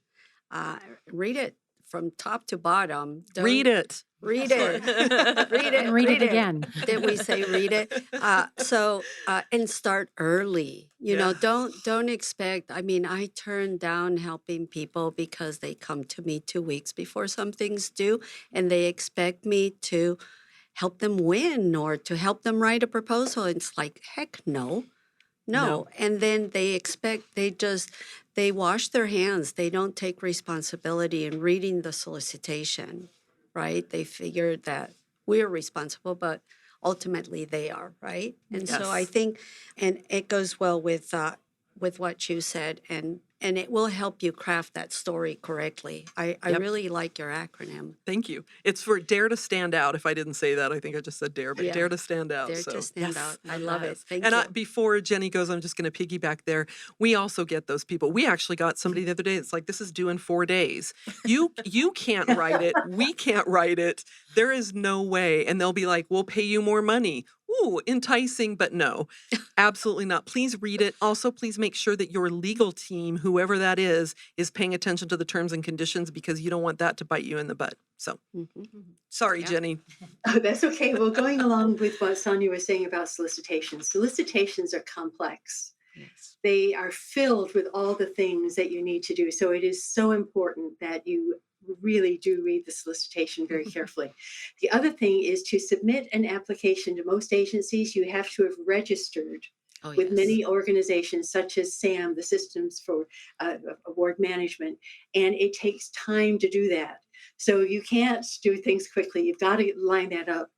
Read it from top to bottom. Read it. Read it. Read it. And read it again. Did we say read it? And start early. Yeah. Don't expect. I mean, I turn down helping people because they come to me 2 weeks before something's due, and they expect me to help them win or to help them write a proposal. It's like, heck no. No. And then they wash their hands. They don't take responsibility in reading the solicitation, right? They figure that we're responsible, but ultimately they are, right? And so I Yes. think, and it goes well with what you said, and it will help you craft that story correctly. I Yep. really like your acronym. Thank you. It's for dare to stand out. If I didn't say that, I think I just said dare, but Yeah. dare to stand out. Dare So to stand yes. out. I love it. Thank And you. before Jenny goes, I'm just going to piggyback there. We also get those people. We actually got somebody the other day. It's like, this is due in 4 days. You can't write it. We can't write it. There is no way. And they'll be like, we'll pay you more money. Ooh, enticing, but no, absolutely not. Please read it. Also, please make sure that your legal team, whoever that is paying attention to the terms and conditions, because you don't want that to bite you in the butt. So, sorry, Yeah. Jenny. Oh, that's okay. Well, going along with what Sonia was saying about solicitations are complex. Yes. They are filled with all the things that you need to do. So it is so important that you really do read the solicitation very carefully. The other thing is to submit an application to most agencies. You have to have registered Oh, with yes. many organizations such as SAM, the Systems for Award Management, and it takes time to do that. So you can't do things quickly. You've got to line that up.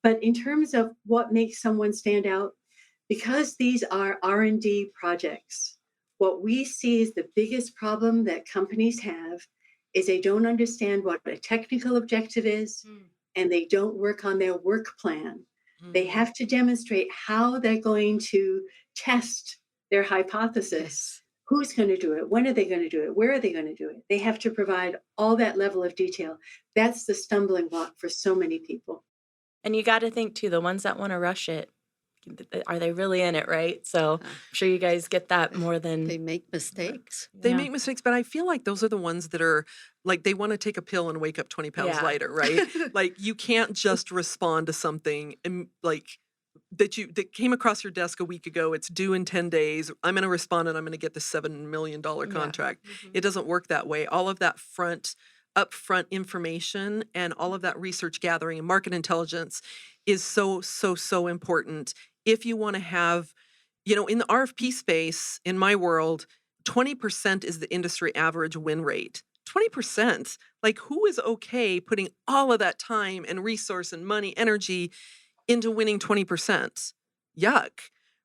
But in terms of what makes someone stand out, because these are R&D projects, what we see is the biggest problem that companies have is they don't understand what a technical objective is, and they don't work on their work plan. They have to demonstrate how they're going to test their hypothesis. Yes. Who's going to do it? When are they going to do it? Where are they going to do it? They have to provide all that level of detail. That's the stumbling block for so many people. And you got to think too, the ones that want to rush it, are they really in it, right? So I'm sure you guys get that more than They make mistakes. They Yeah. make mistakes, but I feel like those are the ones that are like they want to take a pill and wake up 20 pounds Yeah. lighter, right? Like you can't just respond to something like that came across your desk a week ago. It's due in 10 days. I'm going to respond and I'm going to get the $7 million contract. It doesn't work that way. All of that upfront information and all of that research gathering and market intelligence is so important. If you want to have, in the RFP space, in my world, 20% is the industry average win rate. 20%. Like, who is okay putting all of that time and resource and money, energy into winning 20%? Yuck.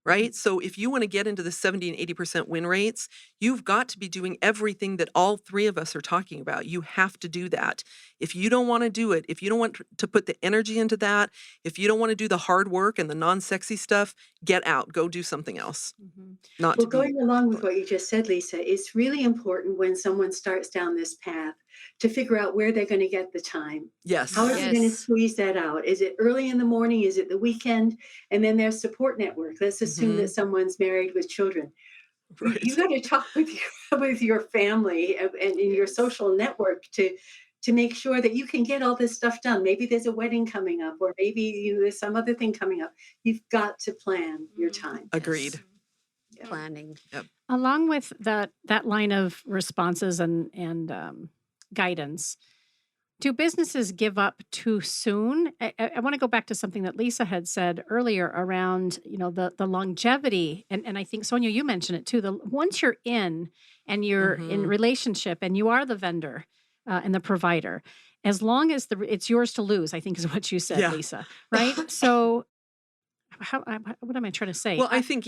right? So if you want to get into the 70 and 80% win rates, you've got to be doing everything that all three of us are talking about. You have to do that. If you don't want to do it, if you don't want to put the energy into that, if you don't want to do the hard work and the non-sexy stuff, get out, go do something else. Not Well, to be. going along with what you just said, Lisa, it's really important when someone starts down this path to figure out where they're going to get the time. Yes. How are they going to Yes. squeeze that out? Is it early in the morning? Is it the weekend? And then there's support network. Let's assume that someone's married with children. Right. You got to talk with your family and in your social network to make sure that you can get all this stuff done. Maybe there's a wedding coming up, or maybe there's some other thing coming up. You've got to plan your time. Agreed. Yes. Planning. Along with that line of responses and guidance, do businesses give up too soon? I want to go back to something that Lisa had said earlier around, the longevity. And I think, Sonia, you mentioned it too. Once you're in and you're in relationship and you are the vendor and the provider, as long as it's yours to lose, I think is what you said, Yeah. Lisa, right? So what am I trying to say? Well, I think,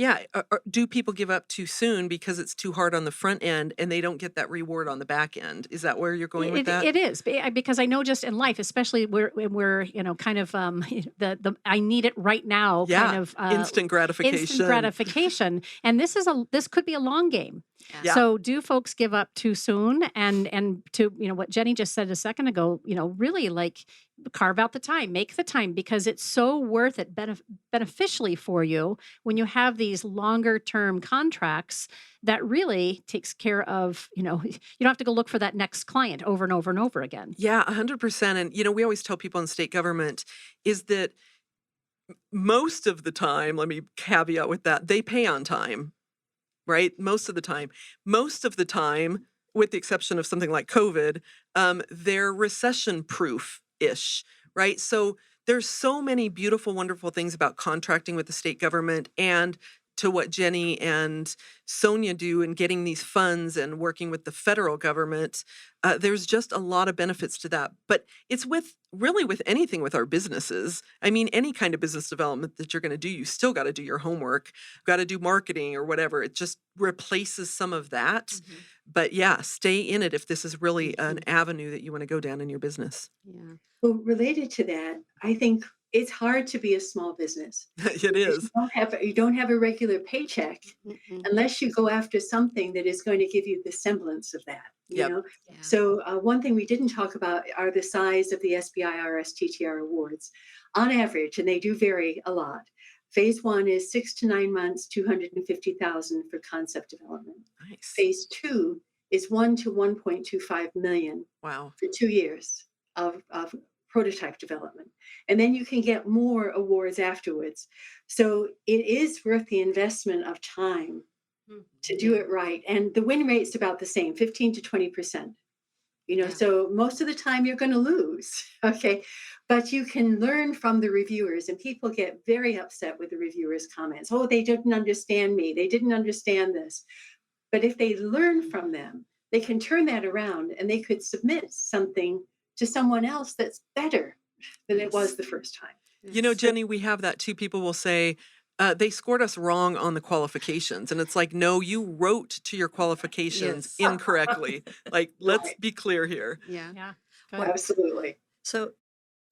do people give up too soon because it's too hard on the front end and they don't get that reward on the back end? Is that where you're going with that? It is, because I know just in life, especially when we're kind of the I need it right now kind of instant gratification. And this could be a long game. Yeah. So do folks give up too soon? And to what Jenny just said a second ago, really like carve out the time, make the time, because it's so worth it beneficially for you when you have these longer term contracts that really takes care of, you don't have to go look for that next client over and over and over again. Yeah, 100%. And, we always tell people in state government is that most of the time, let me caveat with that, they pay on time, right? Most of the time, with the exception of something like COVID, they're recession proof-ish, right? So there's so many beautiful, wonderful things about contracting with the state government and to what Jenny and Sonia do in getting these funds and working with the federal government. There's just a lot of benefits to that. But it's with anything with our businesses. I mean, any kind of business development that you're going to do, you still got to do your homework, got to do marketing or whatever. It just replaces some of that. Mm-hmm. But yeah, stay in it if this is really an avenue that you want to go down in your business. Yeah. Well, related to that, I think it's hard to be a small business. It is. You don't have a regular paycheck Mm-mm. unless you go after something that is going to give you the semblance of that. Yep. Yeah. So one thing we didn't talk about are the size of the SBIRS TTR awards. On average, and they do vary a lot. Phase 1 is 6 to 9 months, 250,000 for concept development. Nice. Phase 2 is 1 to 1.25 million Wow. for 2 years of prototype development. And then you can get more awards afterwards. So it is worth the investment of time to do it right. And the win rate's about the same, 15 to 20%. So most of the time you're going to lose, okay? But you can learn from the reviewers, and people get very upset with the reviewers' comments. Oh, they didn't understand me. They didn't understand this. But if they learn from them, they can turn that around and they could submit something to someone else that's better than it was the first time. Jenny, we have that too. People will say, they scored us wrong on the qualifications. And it's like, no, you wrote to your qualifications incorrectly. Like, let's be clear here. Yeah. Well, absolutely. So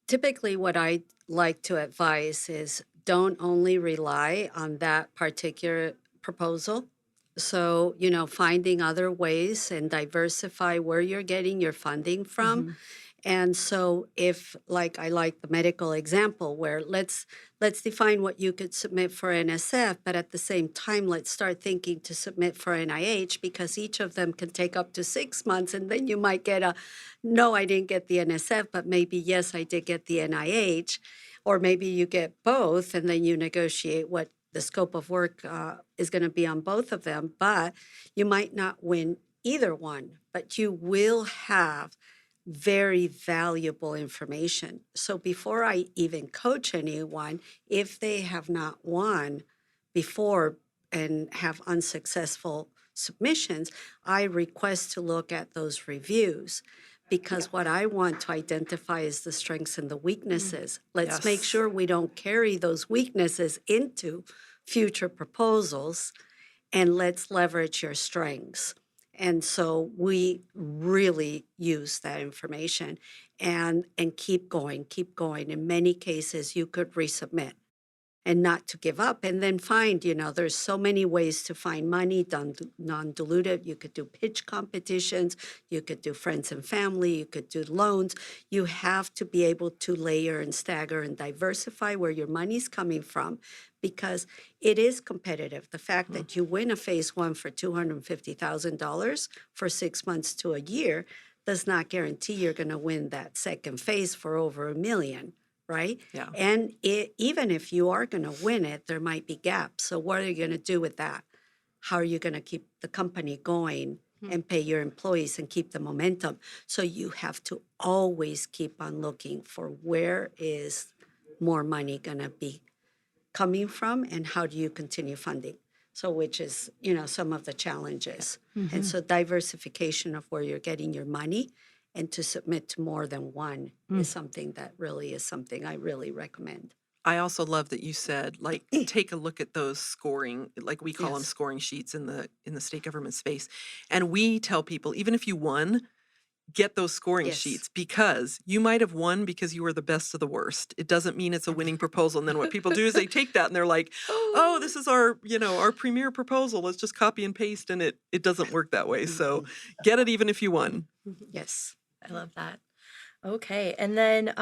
typically what I like to advise is don't only rely on that particular proposal. So, finding other ways and diversify where you're getting your funding from. Mm-hmm. And so if, like, I like the medical example where let's define what you could submit for NSF, but at the same time, let's start thinking to submit for NIH because each of them can take up to 6 months. And then you might get no, I didn't get the NSF, but maybe, yes, I did get the NIH. Or maybe you get both and then you negotiate what the scope of work is going to be on both of them. But you might not win either one, but you will have very valuable information. So before I even coach anyone, if they have not won before and have unsuccessful submissions, I request to look at those reviews because what I want to identify is the strengths and the weaknesses. Let's make sure we don't carry those weaknesses into future proposals, and let's leverage your strengths. And so we really use that information and keep going, keep going. In many cases, you could resubmit and not to give up, and then find, there's so many ways to find money done non-dilutive. You could do pitch competitions, you could do friends and family, you could do loans. You have to be able to layer and stagger and diversify where your money's coming from, because it is competitive. The fact that you win a phase one for $250,000 for 6 months to a year does not guarantee you're going to win that second phase for over $1 million. Right? Yeah. And even if you are going to win it, there might be gaps. So what are you going to do with that? How are you going to keep the company going and pay your employees and keep the momentum? So you have to always keep on looking for where is more money going to be coming from, and how do you continue funding? So which is, some of the challenges. And so diversification of where you're getting your money and to submit to more than one is something that really is something I really recommend. I also love that you said, like, take a look at those scoring, like we call them Yes. scoring sheets in the state government space. And we tell people, even if you won, get those scoring Yes. sheets, because you might have won because you were the best of the worst. It doesn't mean it's a winning proposal. And then what people do is they take that and they're like, oh, this is our premier proposal. Let's just copy and paste. And it doesn't work that way. So get it even if you won. Yes. I love that. Okay, and then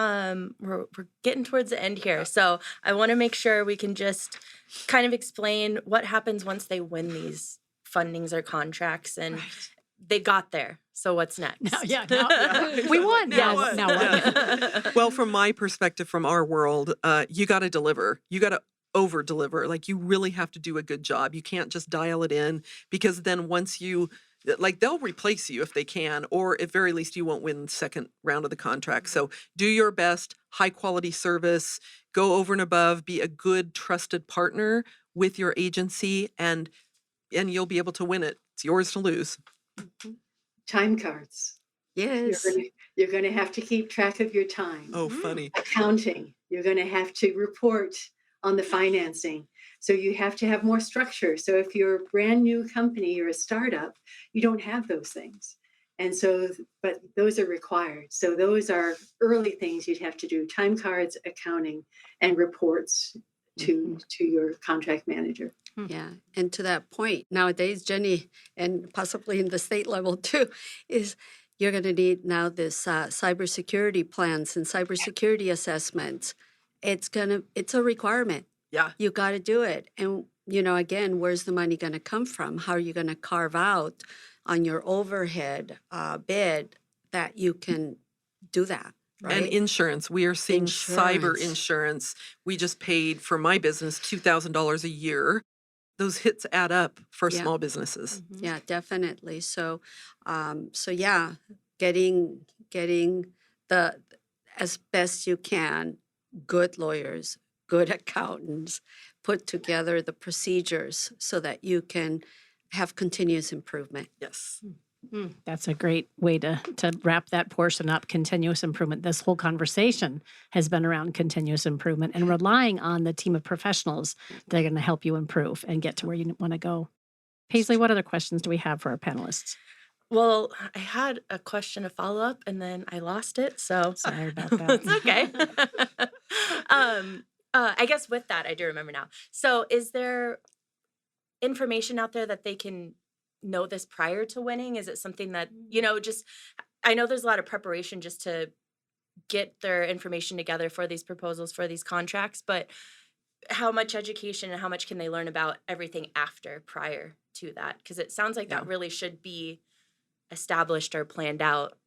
we're getting towards the end here, so I want to make sure we can just kind of explain what happens once they win these fundings or contracts, and they got there. So what's next? We won. Now Yes, what? now what? Well, from my perspective, from our world, you got to deliver. You got to over deliver. Like, you really have to do a good job. You can't just dial it in, because then once you, like, they'll replace you if they can, or at very least you won't win the second round of the contract. So do your best, high quality service, go over and above, be a good trusted partner with your agency, and you'll be able to win it. It's yours to lose. Time cards. Yes. You're going to have to keep track of your time. Oh, funny. Accounting. You're going to have to report on the financing. So you have to have more structure. So if you're a brand new company, you're a startup, you don't have those things. And so, but those are required. So those are early things you'd have to do: time cards, accounting, and reports to your contract manager. Yeah. And to that point, nowadays, Jenny, and possibly in the state level too, is you're going to need now this cybersecurity plans and cybersecurity assessments. It's a requirement. Yeah. You got to do it. And, again, where's the money going to come from? How are you going to carve out on your overhead bid that you can do that? Right? And insurance. We are seeing cyber Insurance. insurance. We just paid for my business $2,000 a year. Those hits add up for Yeah. small businesses. Yeah, definitely. So, yeah, getting the, as best you can, good lawyers, good accountants, put together the procedures so that you can have continuous improvement. Yes. That's a great way to wrap that portion up. Continuous improvement. This whole conversation has been around continuous improvement and relying on the team of professionals that are going to help you improve and get to where you want to go. Paisley, what other questions do we have for our panelists? Well, I had a question to follow up, and then I lost it. So Sorry about that. it's okay. I guess with that, I do remember now. So, is there information out there that they can know this prior to winning? Is it something that, just, I know there's a lot of preparation just to get their information together for these proposals, for these contracts, but how much education and how much can they learn about everything prior to that? Because it sounds like that really should be established or planned out,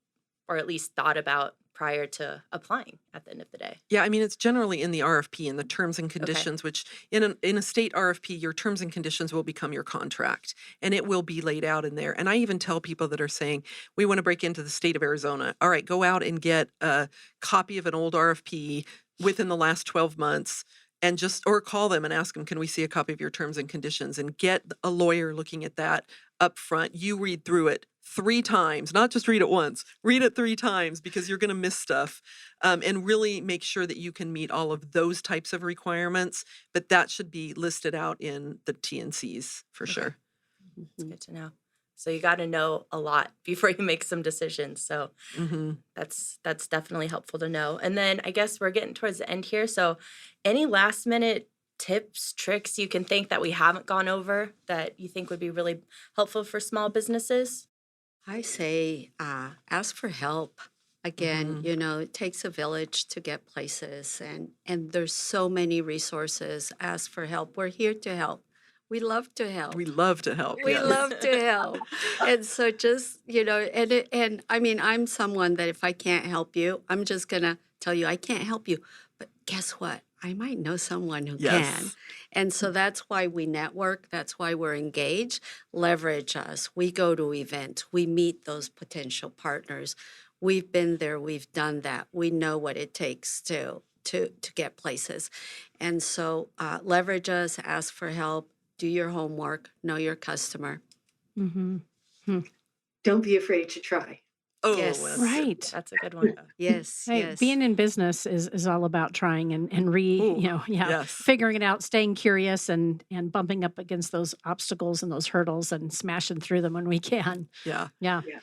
or at least thought about prior to applying at the end of the day. Yeah, I mean, it's generally in the RFP, in the terms and conditions, which in a state RFP, your terms and conditions will become your contract, and it will be laid out in there. And I even tell people that are saying, we want to break into the state of Arizona. All right, go out and get a copy of an old RFP within the last 12 months. And or call them and ask them, can we see a copy of your terms and conditions, and get a lawyer looking at that up front. You read through it 3 times, not just read it once, read it 3 times because you're going to miss stuff, and really make sure that you can meet all of those types of requirements. But that should be listed out in the T&Cs for sure. It's good to know. So you got to know a lot before you make some decisions. So that's definitely helpful to know. And then I guess we're getting towards the end here. So any last minute tips, tricks you can think that we haven't gone over that you think would be really helpful for small businesses? I say ask for help. Again, it takes a village to get places, and there's so many resources. Ask for help. We're here to help. We love to help. We love to help. We yes. love to help. And so just, and I mean, I'm someone that if I can't help you, I'm just going to tell you I can't help you. But guess what? I might know someone who can. And so that's why we network. That's why we're engaged. Leverage us. We go to events. We meet those potential partners. We've been there. We've done that. We know what it takes to get places. And so leverage us, ask for help, do your homework, know your customer. Don't be afraid to try. Oh, Yes. that's Right. That's a good one. Yes, Hey, yes. being in business is all about trying and yes. figuring it out, staying curious and bumping up against those obstacles and those hurdles and smashing through them when we can. Yeah. Yeah. Yeah.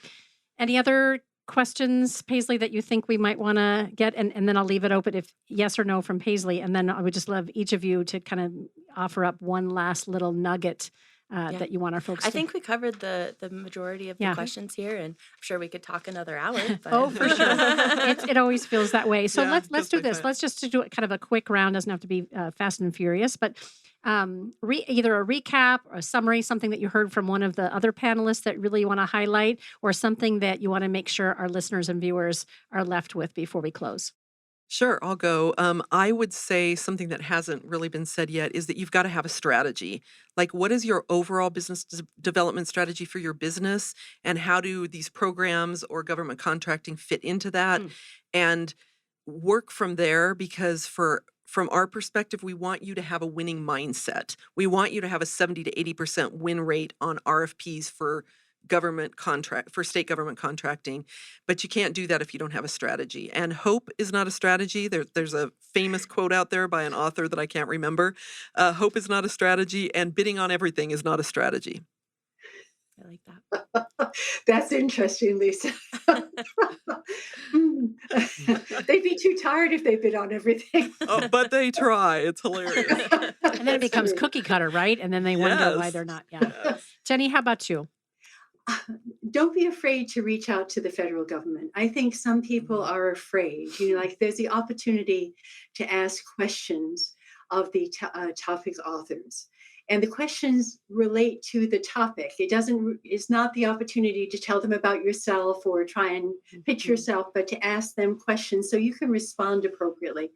Any other questions, Paisley, that you think we might want to get? And then I'll leave it open if yes or no from Paisley. And then I would just love each of you to kind of offer up one last little nugget that you want our folks I to. think we covered the majority of the questions here, and I'm sure we could talk another hour. But... Oh, for sure. It always feels that way. So Yeah, let's just do like this. that. Let's just do it kind of a quick round. Doesn't have to be fast and furious, but either a recap or a summary, something that you heard from one of the other panelists that really want to highlight, or something that you want to make sure our listeners and viewers are left with before we close. Sure, I'll go. I would say something that hasn't really been said yet is that you've got to have a strategy. Like, what is your overall business development strategy for your business? And how do these programs or government contracting fit into that? And work from there, because from our perspective, we want you to have a winning mindset. We want you to have a 70 to 80% win rate on RFPs for state government contracting, but you can't do that if you don't have a strategy. And hope is not a strategy. There's a famous quote out there by an author that I can't remember. Hope is not a strategy, and bidding on everything is not a strategy. I like that. That's interesting, Lisa. They'd be too tired if they bid on everything. Oh, but they try. It's hilarious. And then it becomes True. cookie cutter, right? And then they wonder why Yes. they're not. Yeah. Jenny, how about you? Don't be afraid to reach out to the federal government. I think some people are afraid. Like there's the opportunity to ask questions of the topic authors. And the questions relate to the topic. It's not the opportunity to tell them about yourself or try and pitch yourself, but to ask them questions so you can respond appropriately.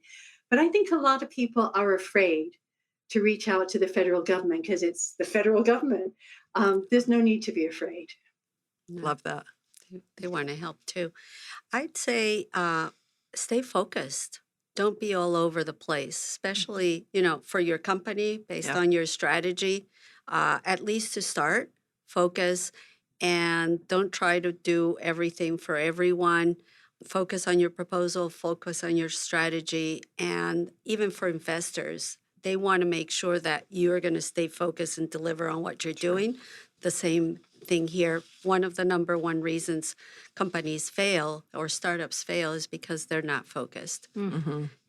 But I think a lot of people are afraid to reach out to the federal government because it's the federal government. There's no need to be afraid. No, Love that. they want to help too. I'd say stay focused. Don't be all over the place, especially, for your company based on your strategy. At least to start, focus, and don't try to do everything for everyone. Focus on your proposal, focus on your strategy, and even for investors, they want to make sure that you're going to stay focused and deliver on what you're doing. The same thing here. One of the number one reasons companies fail or startups fail is because they're not focused.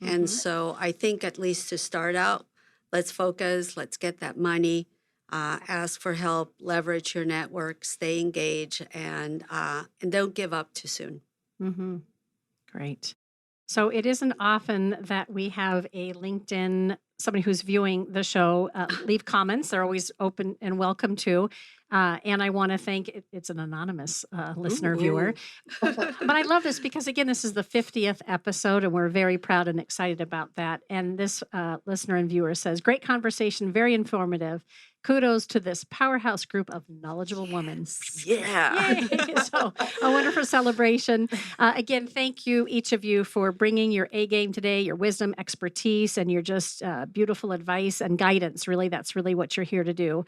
And so I think at least to start out, let's focus, let's get that money, ask for help, leverage your network, stay engaged, and don't give up too soon. Great. So it isn't often that we have a LinkedIn, somebody who's viewing the show, leave comments. They're always open and welcome to. And I want to thank, it's an anonymous listener viewer. But I love this because, again, this is the 50th episode, and we're very proud and excited about that. And this listener and viewer says, great conversation, very informative. Kudos to this powerhouse group of knowledgeable women. Yeah. Yay! So a wonderful celebration. Again, thank you, each of you, for bringing your A game today, your wisdom, expertise, and your just beautiful advice and guidance. Really, that's really what you're here to do.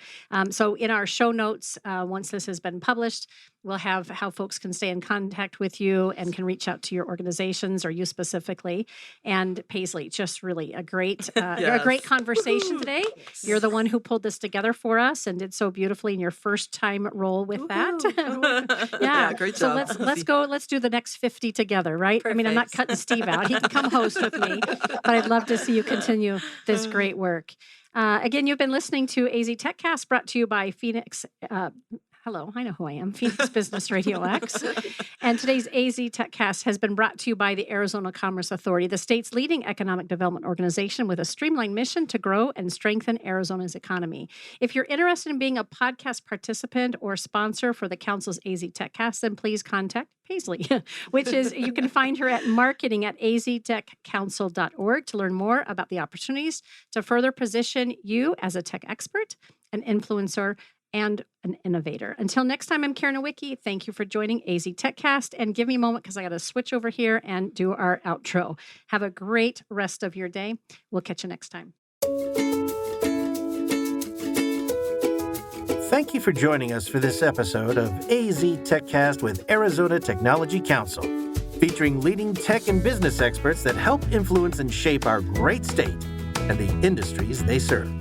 So in our show notes, once this has been published, we'll have how folks can stay in contact with you and can reach out to your organizations or you specifically. And Paisley, just really a great Yes. conversation today. You're the one who pulled this together for us and did so beautifully in your first time role with that. Yeah, great So job. let's go. Let's do the next 50 together, right? I mean, I'm not Perfect. cutting Steve out. He can come host with me, but I'd love to see you continue this great work. Again, you've been listening to AZ TechCast, brought to you by Phoenix. Hello, I know who I am, Phoenix Business Radio X. And today's AZ TechCast has been brought to you by the Arizona Commerce Authority, the state's leading economic development organization with a streamlined mission to grow and strengthen Arizona's economy. If you're interested in being a podcast participant or sponsor for the Council's AZ TechCast, then please contact Paisley, which is, you can find her at marketing@aztechcouncil.org to learn more about the opportunities to further position you as a tech expert, an influencer, and an innovator. Until next time, I'm Karen Nowicki. Thank you for joining AZ TechCast. And give me a moment because I got to switch over here and do our outro. Have a great rest of your day. We'll catch you next time. Thank you for joining us for this episode of AZ TechCast with Arizona Technology Council, featuring leading tech and business experts that help influence and shape our great state and the industries they serve.